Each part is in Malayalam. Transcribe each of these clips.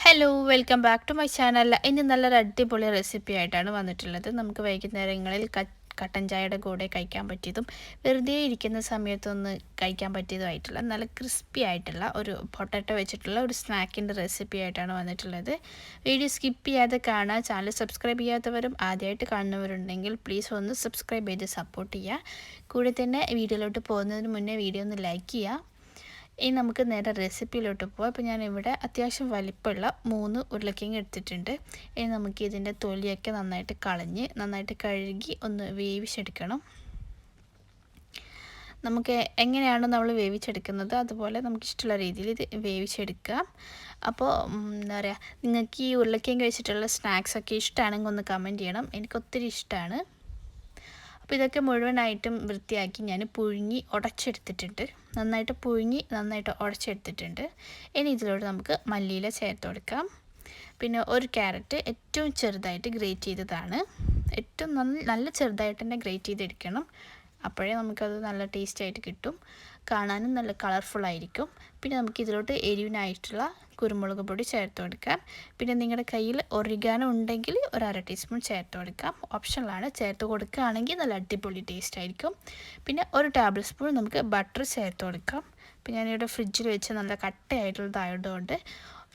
Hello welcome back to my channel. ഇനി നല്ലൊരു അടിപൊളി റെസിപ്പി ആയിട്ടാണ് വന്നിട്ടുള്ളത്. നമുക്ക് വൈകുന്നേരങ്ങളിൽ കട്ടൻ ചായയുടെ കൂടെ കഴിക്കാൻ പറ്റിയതും വെറുതെ ഇരിക്കുന്ന സമയത്തൊന്ന് കഴിക്കാൻ പറ്റിയതുമായിട്ടുള്ള നല്ല ക്രിസ്പി ആയിട്ടുള്ള ഒരു പൊട്ടാറ്റോ വെച്ചിട്ടുള്ള ഒരു സ്നാക്കിൻ്റെ റെസിപ്പി ആയിട്ടാണ് വന്നിട്ടുള്ളത്. വീഡിയോ സ്കിപ്പ് ചെയ്യാതെ കാണുക. ചാനൽ സബ്സ്ക്രൈബ് ചെയ്യാത്തവരും ആദ്യമായിട്ട് കാണുന്നവരുണ്ടെങ്കിൽ പ്ലീസ് ഒന്ന് സബ്സ്ക്രൈബ് ചെയ്ത് സപ്പോർട്ട് ചെയ്യുക. കൂടെ തന്നെ വീഡിയോയിലോട്ട് പോകുന്നതിന് മുന്നേ വീഡിയോ ഒന്ന് ലൈക്ക് ചെയ്യുക. ഇനി നമുക്ക് നേരെ റെസിപ്പിയിലോട്ട് പോകാം. അപ്പോൾ ഞാനിവിടെ അത്യാവശ്യം വലിപ്പമുള്ള 3 ഉരുളക്കിഴങ്ങ് എടുത്തിട്ടുണ്ട്. ഇനി നമുക്ക് ഇതിൻ്റെ തൊലിയൊക്കെ നന്നായിട്ട് കളഞ്ഞ് നന്നായിട്ട് കഴുകി ഒന്ന് വേവിച്ചെടുക്കണം. നമുക്ക് എങ്ങനെയാണോ നമ്മൾ വേവിച്ചെടുക്കുന്നത് അതുപോലെ നമുക്കിഷ്ടമുള്ള രീതിയിൽ ഇത് വേവിച്ചെടുക്കാം. അപ്പോൾ എന്താ പറയുക, നിങ്ങൾക്ക് ഈ ഉരുളക്കിഴങ്ങ് വെച്ചിട്ടുള്ള സ്നാക്സൊക്കെ ഇഷ്ടമാണെങ്കിൽ ഒന്ന് കമൻറ്റ് ചെയ്യണം. എനിക്കൊത്തിരി ഇഷ്ടമാണ്. അപ്പോൾ ഇതൊക്കെ മുഴുവനായിട്ടും വൃത്തിയാക്കി ഞാൻ പുഴുങ്ങി ഉടച്ചെടുത്തിട്ടുണ്ട്. നന്നായിട്ട് പുഴുങ്ങി നന്നായിട്ട് ഉടച്ചെടുത്തിട്ടുണ്ട്. ഇനി ഇതിലോട്ട് നമുക്ക് മല്ലിയില ചേർത്ത് കൊടുക്കാം. പിന്നെ ഒരു ക്യാരറ്റ് ഏറ്റവും ചെറുതായിട്ട് ഗ്രേറ്റ് ചെയ്തതാണ്. ഏറ്റവും നല്ല ചെറുതായിട്ട് തന്നെ ഗ്രേറ്റ് ചെയ്തെടുക്കണം. അപ്പോഴേ നമുക്കത് നല്ല ടേസ്റ്റ് ആയിട്ട് കിട്ടും, കാണാനും നല്ല കളർഫുള്ളായിരിക്കും. പിന്നെ നമുക്ക് ഇതിലോട്ട് എരിവിനായിട്ടുള്ള കുരുമുളക് പൊടി ചേർത്ത് കൊടുക്കാം. പിന്നെ നിങ്ങളുടെ കയ്യിൽ ഒറിഗാനോ ഉണ്ടെങ്കിൽ ഒരു 1/2 ടീസ്പൂൺ ചേർത്ത് കൊടുക്കാം. ഓപ്ഷണലാണ്. ചേർത്ത് കൊടുക്കുകയാണെങ്കിൽ നല്ല അടിപൊളി ടേസ്റ്റ് ആയിരിക്കും. പിന്നെ ഒരു ടേബിൾ സ്പൂൺ നമുക്ക് ബട്ടർ ചേർത്ത് കൊടുക്കാം. പിന്നെ ഞാനിവിടെ ഫ്രിഡ്ജിൽ വെച്ച് നല്ല കട്ടയായിട്ടുള്ളതായതുകൊണ്ട്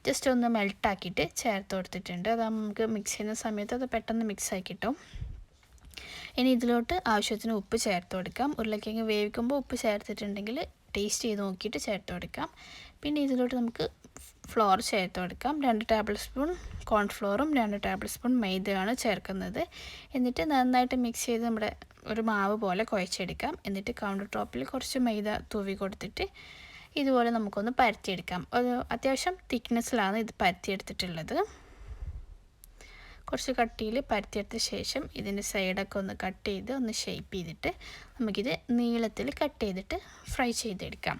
ജസ്റ്റ് ഒന്ന് മെൽട്ടാക്കിയിട്ട് ചേർത്ത് കൊടുത്തിട്ടുണ്ട്. അത് നമുക്ക് മിക്സ് ചെയ്യുന്ന സമയത്ത് അത് പെട്ടെന്ന് മിക്സായി കിട്ടും. ഇനി ഇതിലോട്ട് ആവശ്യത്തിന് ഉപ്പ് ചേർത്ത് കൊടുക്കാം. ഉരുളക്കിഴങ്ങ് വേവിക്കുമ്പോൾ ഉപ്പ് ചേർത്തിട്ടുണ്ടെങ്കിൽ ടേസ്റ്റ് ചെയ്ത് നോക്കിയിട്ട് ചേർത്ത് കൊടുക്കാം. പിന്നെ ഇതിലോട്ട് നമുക്ക് ഫ്ലോർ ചേർത്ത് കൊടുക്കാം. 2 ടേബിൾ സ്പൂൺ കോൺഫ്ലോറും 2 ടേബിൾ സ്പൂൺ മൈദയാണ് ചേർക്കുന്നത്. എന്നിട്ട് നന്നായിട്ട് മിക്സ് ചെയ്ത് നമ്മുടെ ഒരു മാവ് പോലെ കുഴച്ചെടുക്കാം. എന്നിട്ട് കൗണ്ടർ ടോപ്പിൽ കുറച്ച് മൈദ തൂവി കൊടുത്തിട്ട് ഇതുപോലെ നമുക്കൊന്ന് പരത്തിയെടുക്കാം. ഒരു അത്യാവശ്യം തിക്നെസ്സിലാണ് ഇത് പരത്തിയെടുത്തിട്ടുള്ളത്. കുറച്ച് കട്ടിയിൽ പരത്തിയെടുത്ത ശേഷം ഇതിൻ്റെ സൈഡൊക്കെ ഒന്ന് കട്ട് ചെയ്ത് ഒന്ന് ഷേപ്പ് ചെയ്തിട്ട് നമുക്കിത് നീളത്തിൽ കട്ട് ചെയ്തിട്ട് ഫ്രൈ ചെയ്തെടുക്കാം.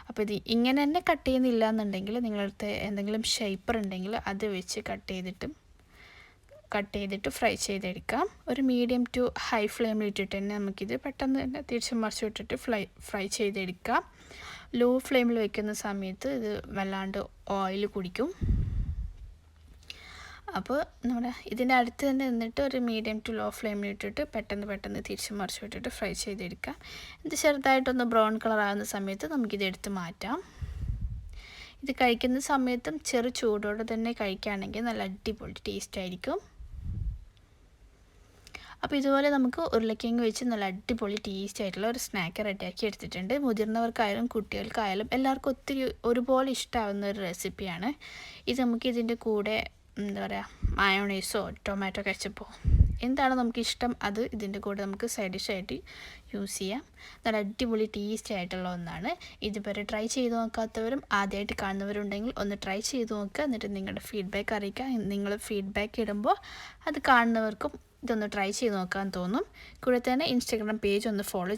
അപ്പോൾ ഇത് ഇങ്ങനെ തന്നെ കട്ട് ചെയ്യുന്നില്ല എന്നുണ്ടെങ്കിൽ നിങ്ങളടുത്ത് എന്തെങ്കിലും ഷേപ്പർ ഉണ്ടെങ്കിൽ അത് വെച്ച് കട്ട് ചെയ്തിട്ട് ഫ്രൈ ചെയ്തെടുക്കാം. ഒരു മീഡിയം ടു ഹൈ ഫ്ലെയിമിൽ ഇട്ടിട്ട് തന്നെ നമുക്കിത് പെട്ടെന്ന് തന്നെ തിരിച്ച് മറിച്ച് വിട്ടിട്ട് ഫ്രൈ ചെയ്തെടുക്കാം. ലോ ഫ്ലെയിമിൽ വെക്കുന്ന സമയത്ത് ഇത് വല്ലാണ്ട് ഓയിൽ കുടിക്കും. അപ്പോൾ നമ്മുടെ ഇതിൻ്റെ അടുത്ത് തന്നെ നിന്നിട്ട് ഒരു മീഡിയം ടു ലോ ഫ്ലെയിമിൽ ഇട്ടിട്ട് പെട്ടെന്ന് തിരിച്ച് മറിച്ച് വിട്ടിട്ട് ഫ്രൈ ചെയ്തെടുക്കാം. ഇത് ചെറുതായിട്ടൊന്ന് ബ്രൗൺ കളർ ആകുന്ന സമയത്ത് നമുക്കിത് എടുത്ത് മാറ്റാം. ഇത് കഴിക്കുന്ന സമയത്തും ചെറു ചൂടോടെ തന്നെ കഴിക്കുകയാണെങ്കിൽ നല്ല അടിപൊളി ടേസ്റ്റ് ആയിരിക്കും. അപ്പോൾ ഇതുപോലെ നമുക്ക് ഉരുളക്കിഴങ്ങ് വെച്ച് നല്ല അടിപൊളി ടേസ്റ്റ് ആയിട്ടുള്ള ഒരു സ്നാക്ക് റെഡിയാക്കി എടുത്തിട്ടുണ്ട്. മുതിർന്നവർക്കായാലും കുട്ടികൾക്കായാലും എല്ലാവർക്കും ഒരുപോലെ ഇഷ്ടമാവുന്ന ഒരു റെസിപ്പിയാണ് ഇത്. നമുക്ക് ഇതിൻ്റെ കൂടെ എന്താ പറയുക, മയോണൈസോ ടൊമാറ്റോ കെച്ചപ്പോ എന്താണ് നമുക്കിഷ്ടം അത് ഇതിൻ്റെ കൂടെ നമുക്ക് സൈഡ് ഡിഷായിട്ട് യൂസ് ചെയ്യാം. നല്ല അടിപൊളി ടേസ്റ്റി ആയിട്ടുള്ള ഒന്നാണ്. ഇതുവരെ ട്രൈ ചെയ്ത് നോക്കാത്തവരും ആദ്യമായിട്ട് കാണുന്നവരുണ്ടെങ്കിൽ ഒന്ന് ട്രൈ ചെയ്ത് നോക്കുക. എന്നിട്ട് നിങ്ങളുടെ ഫീഡ്ബാക്ക് അറിയിക്കുക. നിങ്ങൾ ഫീഡ്ബാക്ക് ഇടുമ്പോൾ അത് കാണുന്നവർക്കും ഇതൊന്ന് ട്രൈ ചെയ്ത് നോക്കാൻ തോന്നും. കൂടെ തന്നെ ഇൻസ്റ്റാഗ്രാം പേജ് ഒന്ന് ഫോളോ